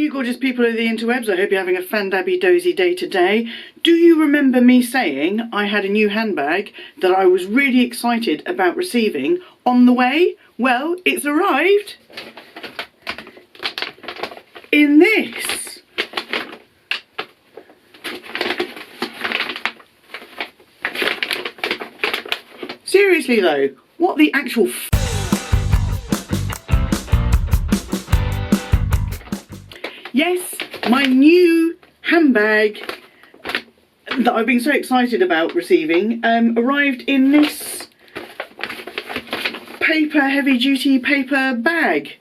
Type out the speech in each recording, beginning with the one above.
you gorgeous people of the interwebs, I hope you're having a Fandabbydozy day today. Do you remember me saying I had a new handbag that I was really excited about receiving on the way? Well, it's arrived in this. Seriously though, what the actual Yes, my new handbag that I've been so excited about receiving arrived in this heavy duty paper bag.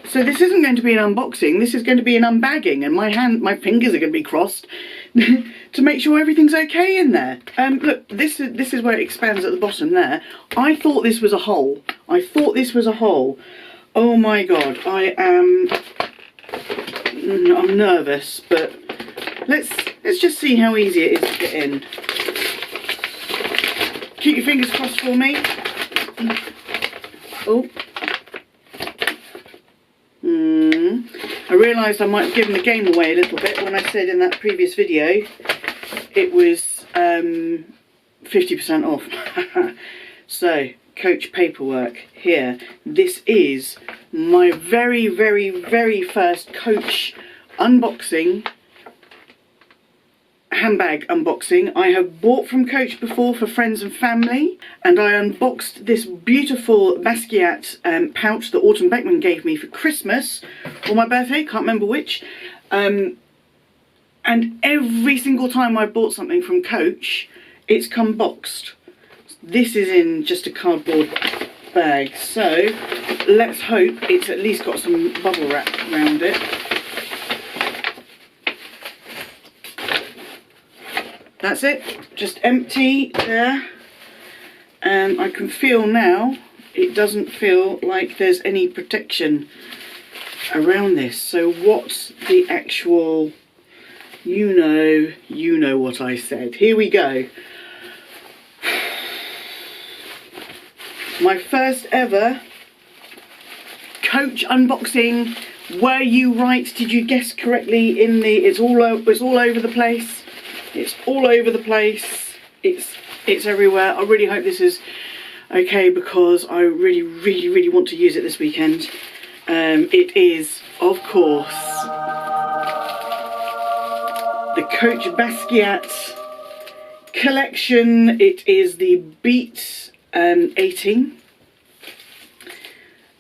So this isn't going to be an unboxing, this is going to be an unbagging, and my fingers are going to be crossed to make sure everything's okay in there. Look, this is where it expands at the bottom there. I thought this was a hole. Oh my god, I'm nervous, but let's just see how easy it is to get in. Keep your fingers crossed for me. Oh. I realised I might have given the game away a little bit when I said in that previous video it was 50% off. So, Coach paperwork here. This is my very, very, very first Coach unboxing, handbag unboxing. I have bought from Coach before for friends and family, and I unboxed this beautiful Basquiat pouch that Autumn Beckman gave me for Christmas or my birthday, can't remember which. And every single time I bought something from Coach, it's come boxed. This is in just a cardboard bag, so let's hope it's at least got some bubble wrap around it. That's it, just empty there, and I can feel now it doesn't feel like there's any protection around this. So what's the actual, you know what I said. Here we go. My first ever Coach unboxing. Were you right? Did you guess correctly? It's all over the place. It's all over the place. It's everywhere. I really hope this is okay because I really, really, really want to use it this weekend. It is, of course, the Coach Basquiat collection. It is the Beat 18,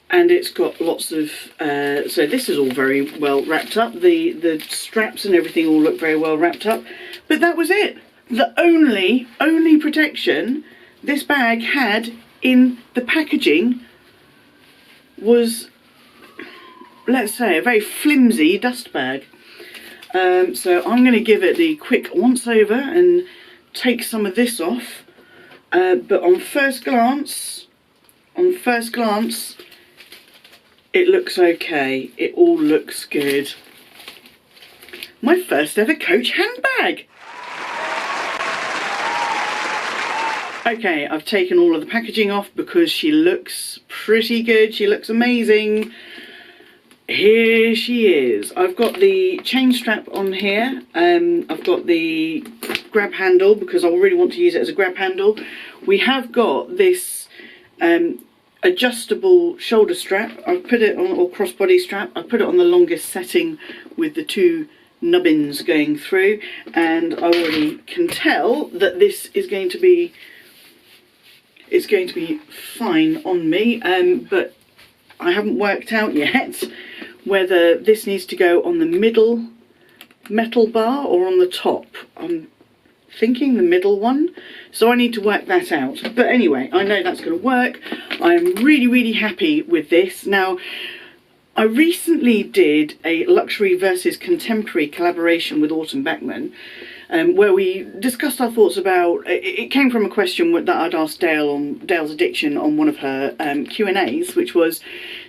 and it's got lots of so this is all very well wrapped up. The straps and everything all look very well wrapped up, but that was it. The only protection this bag had in the packaging was, let's say, a very flimsy dust bag. So I'm going to give it the quick once over and take some of this off. But on first glance, it looks okay. It all looks good. My first ever Coach handbag. Okay, I've taken all of the packaging off because she looks pretty good. She looks amazing. Here she is. I've got the chain strap on here. I've got the grab handle because I really want to use it as a grab handle. We have got this adjustable shoulder strap. I've put it on, or crossbody strap. I've put it on the longest setting with the two nubbins going through, and I already can tell that this is going to be, it's going to be fine on me, but I haven't worked out yet whether this needs to go on the middle metal bar or on the top. I'm thinking the middle one, so I need to work that out. But anyway, I know that's going to work. I'm really, really happy with this. Now, I recently did a luxury versus contemporary collaboration with Autumn Beckman, where we discussed our thoughts about, it came from a question that I'd asked Dale on Dale's Addiction on one of her Q&As, which was,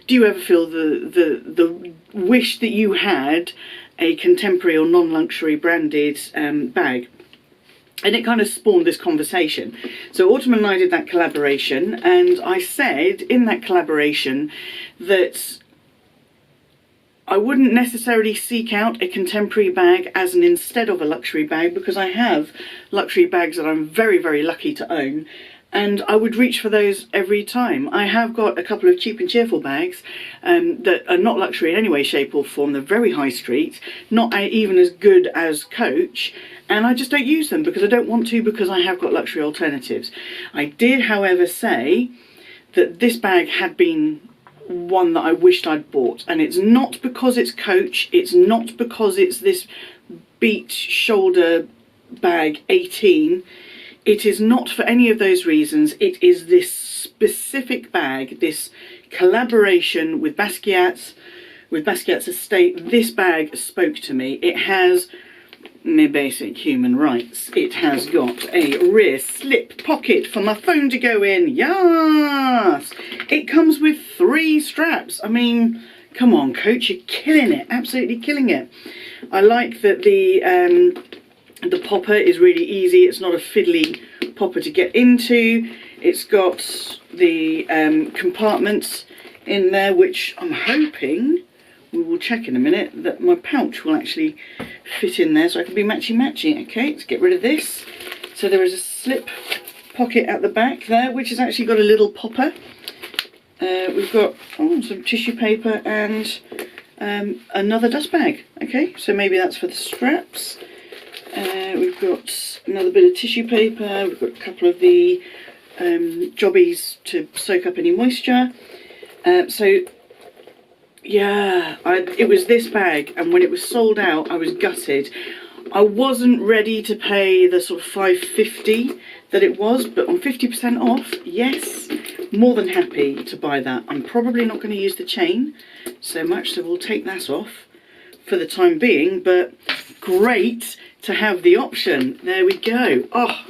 do you ever feel the wish that you had a contemporary or non-luxury branded bag? And it kind of spawned this conversation. So Autumn and I did that collaboration, and I said in that collaboration that I wouldn't necessarily seek out a contemporary bag as an instead of a luxury bag, because I have luxury bags that I'm very, very lucky to own, and I would reach for those every time. I have got a couple of cheap and cheerful bags that are not luxury in any way, shape or form. They're very high street, not even as good as Coach, and I just don't use them because I don't want to, because I have got luxury alternatives. I did, however, say that this bag had been one that I wished I'd bought, and it's not because it's Coach, it's not because it's this Beat shoulder bag 18. It is not for any of those reasons. It is this specific bag, this collaboration with Basquiat's estate. This bag spoke to me. It has my basic human rights. It has got a rear slip pocket for my phone to go in. Yes! It comes with 3 straps. I mean, come on, Coach, you're killing it. Absolutely killing it. I like that the popper is really easy. It's not a fiddly popper to get into. It's got the compartments in there, which I'm hoping, we will check in a minute, that my pouch will actually fit in there so I can be matchy-matchy. Okay, let's get rid of this. So there is a slip pocket at the back there, which has actually got a little popper. We've got some tissue paper and another dust bag. Okay, so maybe that's for the straps. We've got another bit of tissue paper. We've got a couple of the jobbies to soak up any moisture. So yeah, it was this bag, and when it was sold out I was gutted. I wasn't ready to pay the sort of $5.50 that it was, but on 50% off, yes, more than happy to buy that. I'm probably not going to use the chain so much, so we'll take that off for the time being, but great to have the option. There we go. Oh,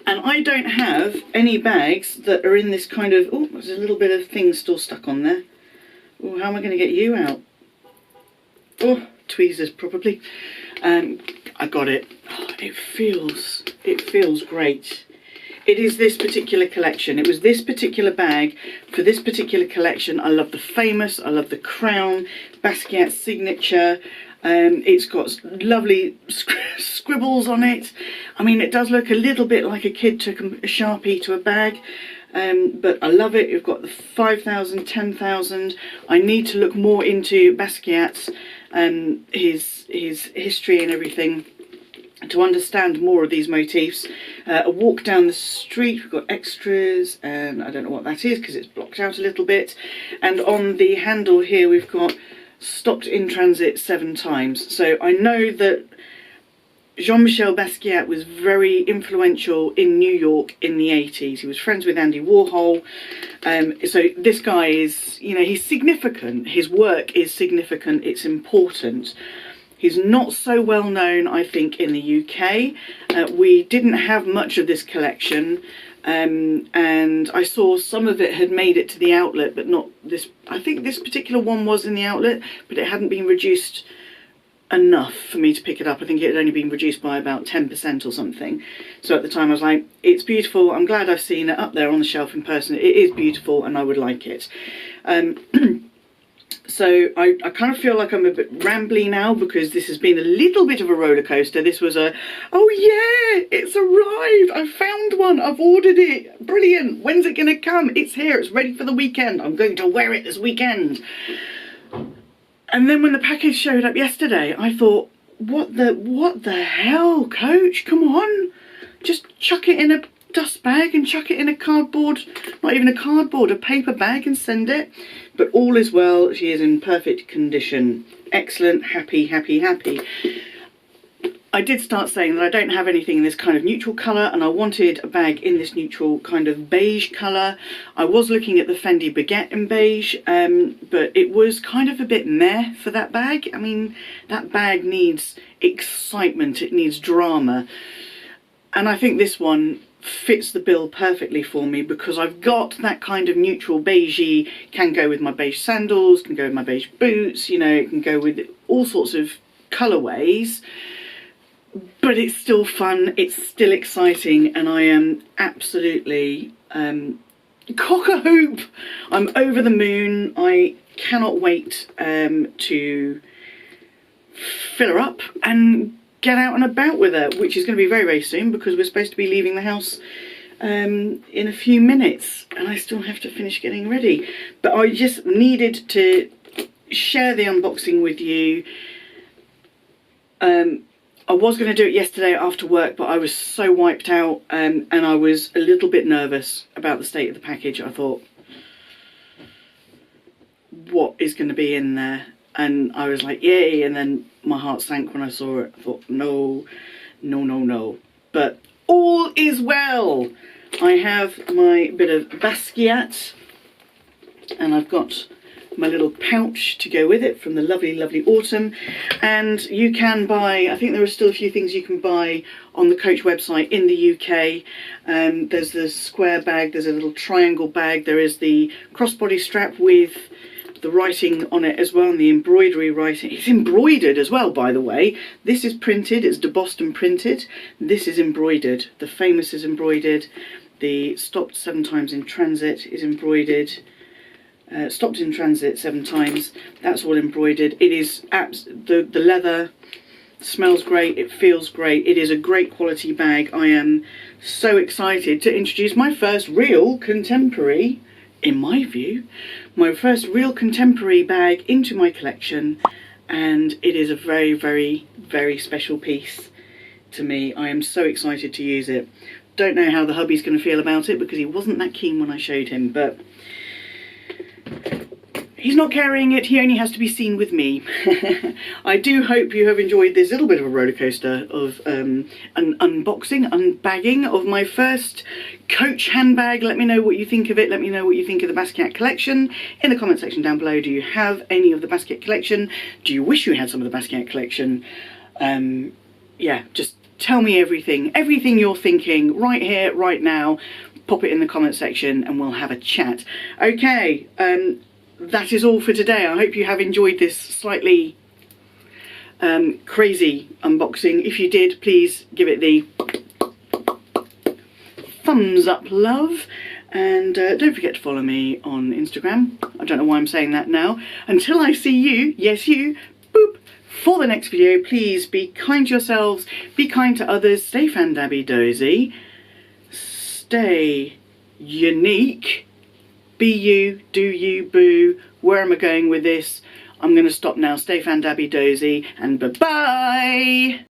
and I don't have any bags that are in this kind of, oh, there's a little bit of thing still stuck on there. Oh, how am I going to get you out? Oh, tweezers probably. I got it. Oh, it feels great. It is this particular collection. It was this particular bag for this particular collection. I love the famous, I love the crown, Basquiat signature. It's got lovely scribbles on it. I mean, it does look a little bit like a kid took a Sharpie to a bag. But I love it. You've got the 5,000, 10,000. I need to look more into Basquiat's, his history and everything, to understand more of these motifs. A walk down the street, we've got extras, and I don't know what that is because it's blocked out a little bit. And on the handle here we've got stopped in transit 7 times. So I know that Jean-Michel Basquiat was very influential in New York in the 80s. He was friends with Andy Warhol. So this guy is, you know, he's significant. His work is significant. It's important. He's not so well known, I think, in the UK. We didn't have much of this collection. And I saw some of it had made it to the outlet, but not this. I think this particular one was in the outlet, but it hadn't been reduced enough for me to pick it up. I think it had only been reduced by about 10% or something. So at the time I was like, it's beautiful. I'm glad I've seen it up there on the shelf in person. It is beautiful and I would like it. So I kind of feel like I'm a bit rambly now because this has been a little bit of a roller coaster. This was a, oh yeah, it's arrived. I found one. I've ordered it. Brilliant. When's it going to come? It's here. It's ready for the weekend. I'm going to wear it this weekend. And then when the package showed up yesterday, I thought, what the hell, Coach? Come on. Just chuck it in a dust bag and chuck it in a cardboard, not even a cardboard, a paper bag, and send it. But all is well. She is in perfect condition. Excellent. Happy, happy, happy. I did start saying that I don't have anything in this kind of neutral colour, and I wanted a bag in this neutral kind of beige colour. I was looking at the Fandabbydozy in beige, but it was kind of a bit meh for that bag. I mean, that bag needs excitement, it needs drama. And I think this one fits the bill perfectly for me because I've got that kind of neutral beigey, can go with my beige sandals, can go with my beige boots, you know, it can go with all sorts of colourways. But it's still fun, it's still exciting, and I am absolutely cock-a-hoop. I'm over the moon. I cannot wait to fill her up and get out and about with her, which is going to be very, very soon, because we're supposed to be leaving the house in a few minutes, and I still have to finish getting ready. But I just needed to share the unboxing with you. I was going to do it yesterday after work, but I was so wiped out, and I was a little bit nervous about the state of the package. I thought, what is going to be in there? And I was like, yay, and then my heart sank when I saw it. I thought, no, no, no, no. But all is well. I have my bit of Basquiat, and I've got my little pouch to go with it from the lovely, lovely Autumn. And you can buy, I think there are still a few things you can buy on the Coach website in the UK. There's the square bag, there's a little triangle bag, there is the crossbody strap with the writing on it as well, and the embroidery writing. It's embroidered as well, by the way. This is printed, it's debossed and printed. This is embroidered. The famous is embroidered. The stopped 7 times in transit is embroidered. Stopped in transit 7 times. That's all embroidered. It is the leather smells great. It feels great. It is a great quality bag. I am so excited to introduce my first real contemporary, in my view, my first real contemporary bag into my collection, and it is a very, very, very special piece to me. I am so excited to use it. Don't know how the hubby's going to feel about it, because he wasn't that keen when I showed him, but he's not carrying it, he only has to be seen with me. I do hope you have enjoyed this little bit of a roller coaster of an unboxing, unbagging of my first Coach handbag. Let me know what you think of it. Let me know what you think of the Basquiat collection in the comment section down below. Do you have any of the Basquiat collection? Do you wish you had some of the Basquiat collection? Yeah, just tell me everything you're thinking right here, right now. Pop it in the comment section and we'll have a chat. Okay, that is all for today. I hope you have enjoyed this slightly crazy unboxing. If you did, please give it the thumbs up, love. And don't forget to follow me on Instagram. I don't know why I'm saying that now. Until I see you, yes you, boop, for the next video, please be kind to yourselves, be kind to others, stay Fandabbydozy, stay unique, be you, do you, boo. Where am I going with this? I'm going to stop now. Stay Fandabbydozy, and bye-bye!